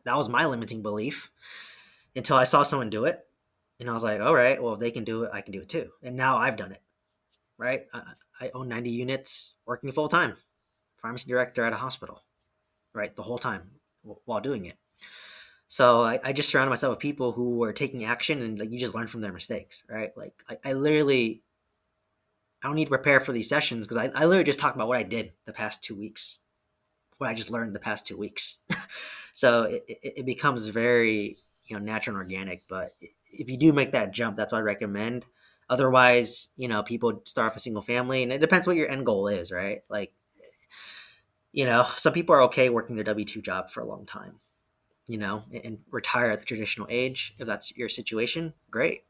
That was my limiting belief until I saw someone do it. And I was like, all right, well, if they can do it, I can do it too. And now I've done it, right? I own 90 units working full time, pharmacy director at a hospital, right? The whole time while doing it. So I just surrounded myself with people who were taking action and like you just learn from their mistakes, right? Like I literally, I don't need to prepare for these sessions because I literally just talk about what I did the past 2 weeks, what I just learned the past 2 weeks. So it becomes very natural and organic. But if you do make that jump, that's what I recommend. Otherwise, people start off a single family, and it depends what your end goal is, right? Like, some people are okay working their W-2 job for a long time, and retire at the traditional age. If that's your situation, great.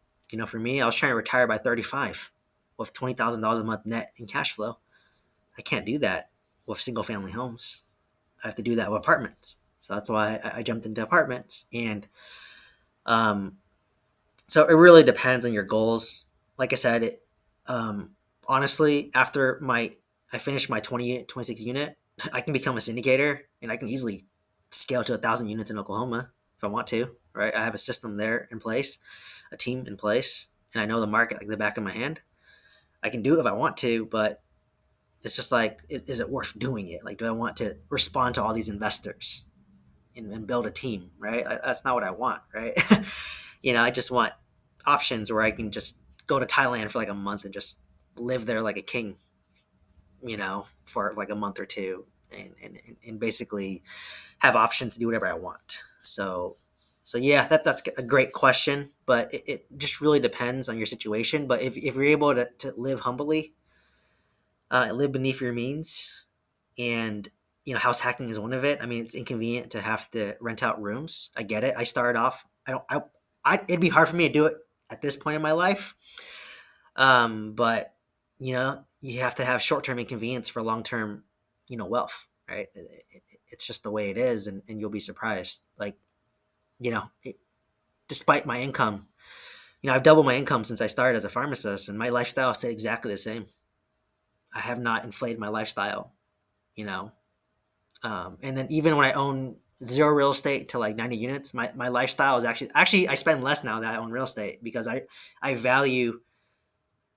For me, I was trying to retire by 35 with $20,000 a month net in cash flow. I can't do that with single family homes. I have to do that with apartments. So that's why I jumped into apartments. And um, so it really depends on your goals. Like I said, honestly, after I finished my 26 unit, I can become a syndicator and I can easily scale to 1,000 units in Oklahoma if I want to, right? I have a system there in place, a team in place, and I know the market like the back of my hand. I can do it if I want to, but it's just like, is it worth doing it? Like, do I want to respond to all these investors? and build a team, right? That's not what I want, right? I just want options where I can just go to Thailand for like a month and just live there like a king, for like a month or two, and basically have options to do whatever I want. So yeah, that's a great question, but it just really depends on your situation. But if you're able to live humbly, live beneath your means, and house hacking is one of it. I mean, it's inconvenient to have to rent out rooms. I get it. I started off. I don't. it'd be hard for me to do it at this point in my life. But you have to have short term inconvenience for long term, wealth, right? It's just the way it is, and you'll be surprised. Like, despite my income, I've doubled my income since I started as a pharmacist, and my lifestyle stayed exactly the same. I have not inflated my lifestyle, you know. And then even when I own zero real estate to like 90 units, my lifestyle is actually I spend less now that I own real estate because I value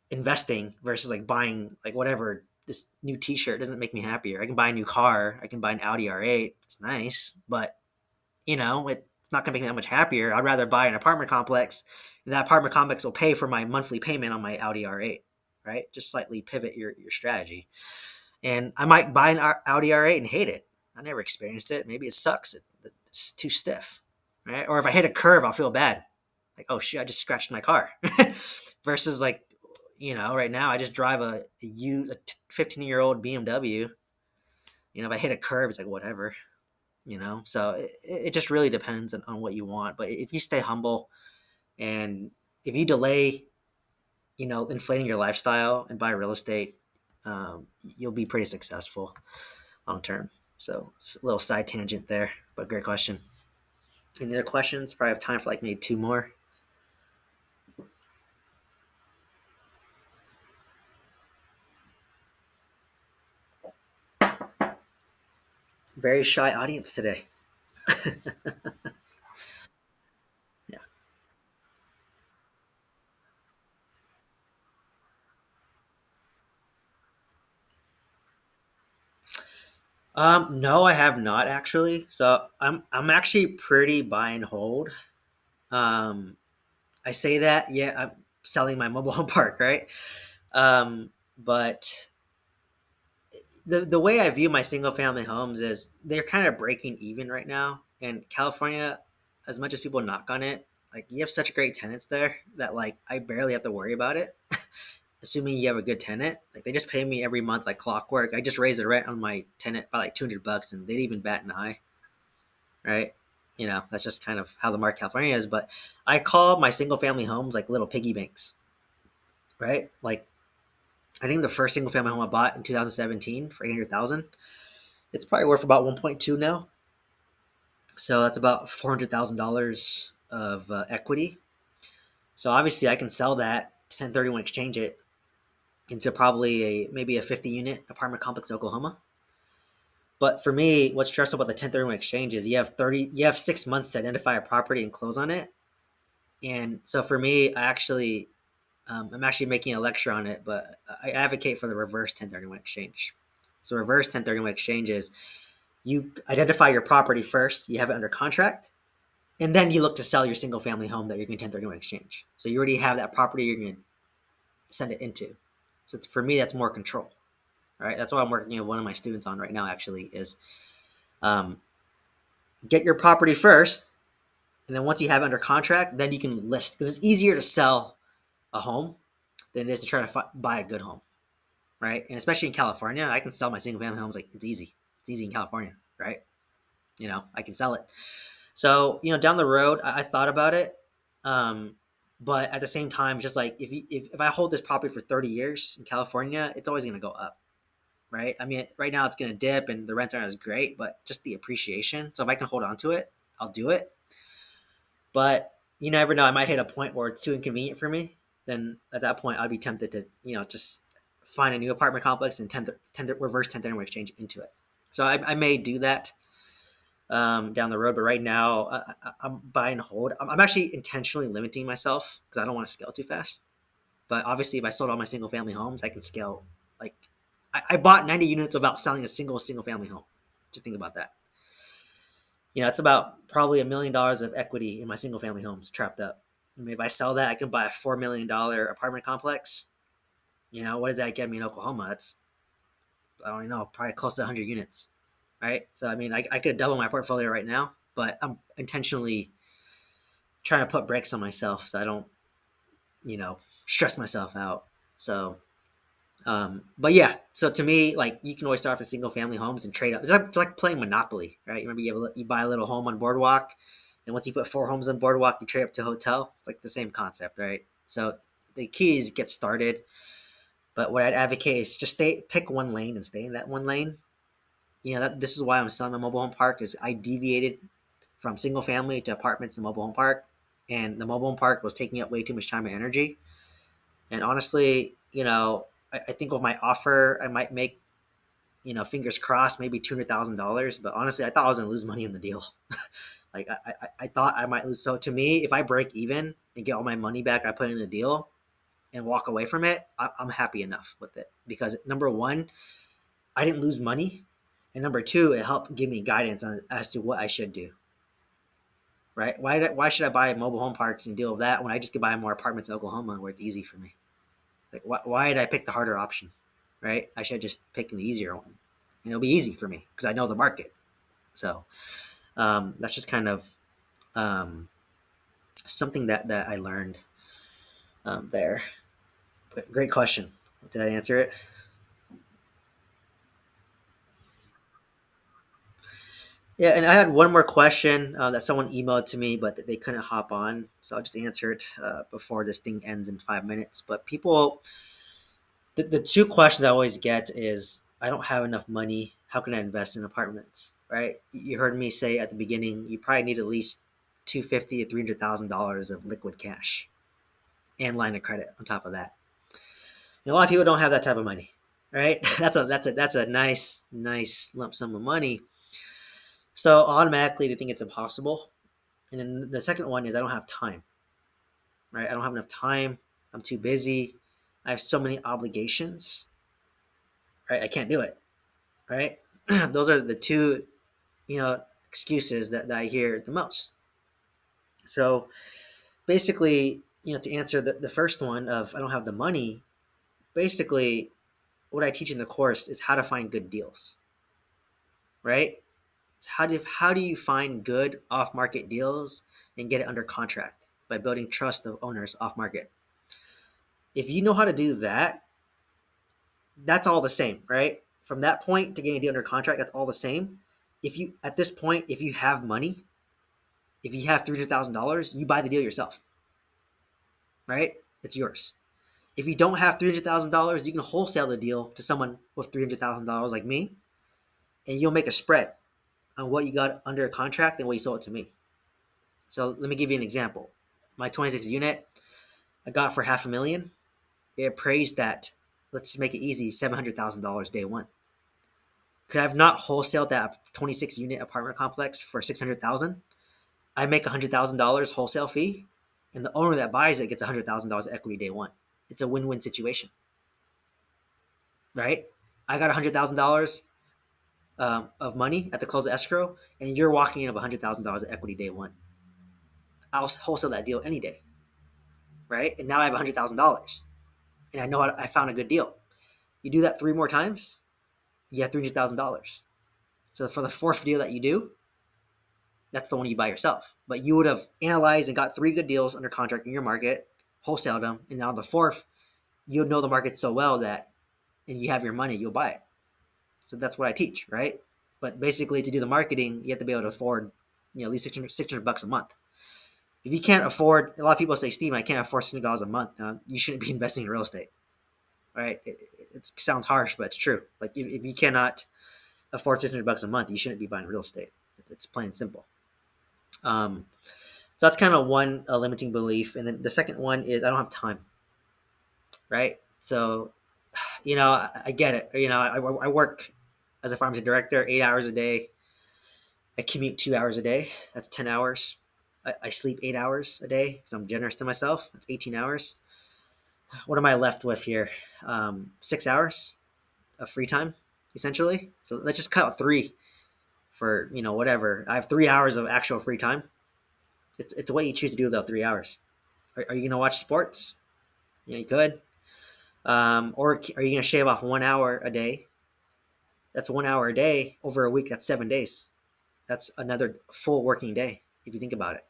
investing versus like buying like whatever this new t-shirt doesn't make me happier. I can buy a new car, I can buy an Audi R8. It's nice, but it's not going to make me that much happier. I'd rather buy an apartment complex, and that apartment complex will pay for my monthly payment on my Audi R8, right? Just slightly pivot your strategy. And I might buy an Audi R8 and hate it. I never experienced it. Maybe it sucks. It's too stiff, right? Or if I hit a curve, I'll feel bad. Like, oh shit, I just scratched my car. Versus like, right now I just drive a 15-year-old BMW. If I hit a curve, it's like whatever. So it just really depends on what you want. But if you stay humble and if you delay, inflating your lifestyle and buy real estate, you'll be pretty successful long term. So it's a little side tangent there, but great question. Any other questions? Probably have time for like maybe two more. Very shy audience today. Yeah. No, I have not actually. So I'm actually pretty buy and hold. Um, I say that, yeah, I'm selling my mobile home park, right? But the way I view my single family homes is they're kind of breaking even right now. And California, as much as people knock on it, like you have such great tenants there that like I barely have to worry about it. Assuming you have a good tenant, like they just pay me every month like clockwork. I just raise the rent on my tenant by like $200, and they'd even bat an eye, right? That's just kind of how the market California is. But I call my single family homes like little piggy banks, right? Like I think the first single family home I bought in 2017 for 800,000, it's probably worth about 1.2 now. So that's about $400,000 of equity. So obviously I can sell that 1031 exchange it into probably maybe a 50 unit apartment complex in Oklahoma. But for me, what's stressful about the 1031 exchange is you have 6 months to identify a property and close on it. And so for me, I'm actually making a lecture on it, but I advocate for the reverse 1031 exchange. So reverse 1031 exchange is you identify your property first, you have it under contract, and then you look to sell your single family home that you're going to 1031 exchange. So you already have that property you're going to send it into. So for me, that's more control, right? That's what I'm working with one of my students on right now. Actually, is um, get your property first, and then once you have it under contract, then you can list because it's easier to sell a home than it is to try to buy a good home, right? And especially in California, I can sell my single family homes like it's easy. It's easy in California, right? I can sell it. So down the road, I thought about it, um, but at the same time, just like if I hold this property for 30 years in California, it's always going to go up, right? I mean, right now it's going to dip and the rents aren't as great, but just the appreciation. So if I can hold on to it, I'll do it. But you never know. I might hit a point where it's too inconvenient for me. Then at that point, I'd be tempted to just find a new apartment complex and reverse 1031 exchange into it. So I may do that down the road. But right now, I'm buy and hold. I'm actually intentionally limiting myself because I don't want to scale too fast. But obviously, if I sold all my single family homes, I can scale. Like I bought 90 units without selling a single family home. Just think about that. It's about probably $1 million of equity in my single family homes trapped up. I mean, if I sell that, I can buy a $4 million apartment complex. What does that get me in Oklahoma? That's, I don't know, probably close to 100 units, right? So I mean, I could double my portfolio right now, but I'm intentionally trying to put brakes on myself so I don't, you know, stress myself out. So but yeah, so to me, like, you can always start with single family homes and trade up. It's like playing Monopoly, right? You remember you buy a little home on Boardwalk, and once you put four homes on Boardwalk, you trade up to hotel. It's like the same concept, right? So the key is get started. But what I'd advocate is just pick one lane and stay in that one lane. This is why I'm selling my mobile home park, is I deviated from single family to apartments and mobile home park, and the mobile home park was taking up way too much time and energy. And honestly, I think with my offer, I might make, fingers crossed, maybe $200,000. But honestly, I thought I was going to lose money in the deal. Like I thought I might lose. So to me, if I break even and get all my money back I put in the deal and walk away from it, I'm happy enough with it, because number one, I didn't lose money, and number two, it helped give me guidance as to what I should do. Right? Why should I buy mobile home parks and deal with that when I just could buy more apartments in Oklahoma where it's easy for me? Like, why did I pick the harder option? Right? I should just pick the easier one. And it'll be easy for me because I know the market. So that's just kind of um, something that I learned there. But great question. Did I answer it? Yeah, and I had one more question that someone emailed to me, but they couldn't hop on. So I'll just answer it before this thing ends in 5 minutes. But people, the two questions I always get is, I don't have enough money. How can I invest in apartments? Right? You heard me say at the beginning, you probably need at least 250 to $300,000 of liquid cash and line of credit on top of that. And a lot of people don't have that type of money, right? That's a nice lump sum of money. So automatically they think it's impossible. And then the second one is, I don't have time, right? I don't have enough time. I'm too busy. I have so many obligations, right? I can't do it, right? Those are the two, excuses that I hear the most. So basically, to answer the first one of, I don't have the money, basically what I teach in the course is how to find good deals, right? It's how do you find good off market deals and get it under contract by building trust of owners off market. If you know how to do that, that's all the same, right? From that point to getting a deal under contract, that's all the same. If you At this point, if you have money, if you have $300,000, you buy the deal yourself, right? It's yours. If you don't have $300,000, you can wholesale the deal to someone with $300,000 like me, and you'll make a spread on what you got under a contract and what you sold it to me. So let me give you an example. My 26 unit, I got for half a million. It appraised that, let's make it easy, $700,000 day one. Could I have not wholesaled that 26 unit apartment complex for 600,000? I make $100,000 wholesale fee, and the owner that buys it gets $100,000 equity day one. It's a win-win situation, right? I got $100,000 of money at the close of escrow, and you're walking in with $100,000 of equity day one. I'll wholesale that deal any day, right? And now I have $100,000, and I know I found a good deal. You do that three more times, you have $300,000. So for the fourth deal that you do, that's the one you buy yourself. But you would have analyzed and got three good deals under contract in your market, wholesaled them, and now the fourth, you know the market so well that, and you have your money, you'll buy it. So that's what I teach, right? But basically, to do the marketing, you have to be able to afford, at least 600 bucks a month. If you can't afford, a lot of people say, Steve, I can't afford $600 a month. You shouldn't be investing in real estate, right? It sounds harsh, but it's true. Like, if you cannot afford 600 bucks a month, you shouldn't be buying real estate. It's plain and simple. So that's kind of one limiting belief. And then the second one is, I don't have time, right? So, I get it. I work as a pharmacy director 8 hours a day. I commute 2 hours a day. That's 10 hours. I sleep 8 hours a day because I'm generous to myself. That's 18 hours. What am I left with here? 6 hours of free time, essentially. So let's just cut out three for whatever. I have 3 hours of actual free time. It's what you choose to do with those 3 hours. Are you gonna watch sports? You could. Or are you gonna shave off 1 hour a day? That's 1 hour a day over a week. That's 7 days. That's another full working day if you think about it,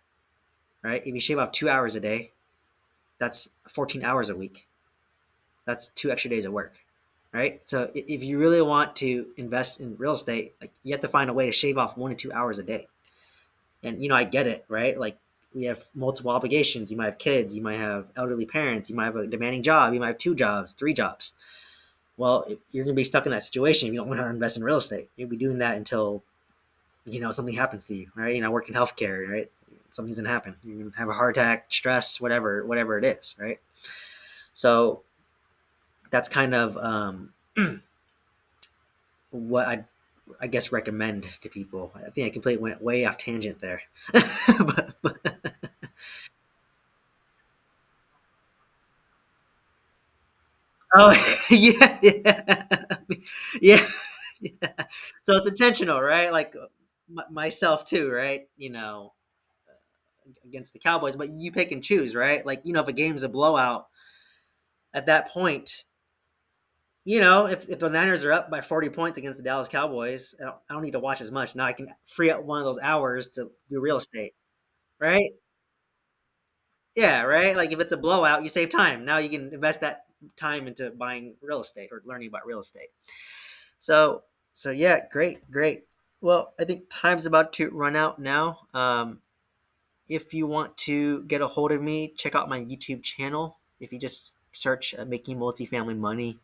right? If you shave off 2 hours a day, that's 14 hours a week. That's 2 extra days of work, right? So if you really want to invest in real estate, like you have to find a way to shave off 1 to 2 hours a day. And I get it, right? Like we have multiple obligations. You might have kids, you might have elderly parents, you might have a demanding job, you might have 2 jobs, 3 jobs. Well, you're going to be stuck in that situation if you don't want to invest in real estate. You'll be doing that until something happens to you, right? I work in healthcare, right? Something's gonna happen. You can have a heart attack, stress, whatever it is, right? So that's kind of what I guess recommend to people. I think I completely went way off tangent there. but oh yeah, yeah, yeah. So it's intentional, right? Like myself too, right? Against the Cowboys, but you pick and choose, right? Like if a game's a blowout, at that point, if the Niners are up by 40 points against the Dallas Cowboys, I don't need to watch as much. Now I can free up one of those hours to do real estate, right? Yeah, right. Like if it's a blowout, you save time. Now you can invest that time into buying real estate or learning about real estate. So, so yeah, great, great. Well, I think time's about to run out now. If you want to get a hold of me, check out my YouTube channel. If you just search Making Multifamily Money,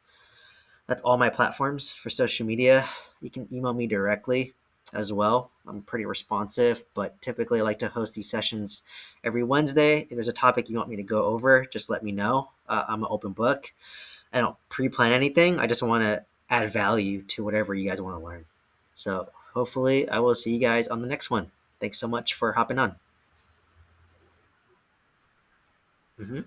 that's all my platforms for social media. You can email me directly as well. I'm pretty responsive, but typically I like to host these sessions every Wednesday. If there's a topic you want me to go over, just let me know. I'm an open book. I don't pre plan anything. I just want to add value to whatever you guys want to learn. So hopefully, I will see you guys on the next one. Thanks so much for hopping on. Mhm.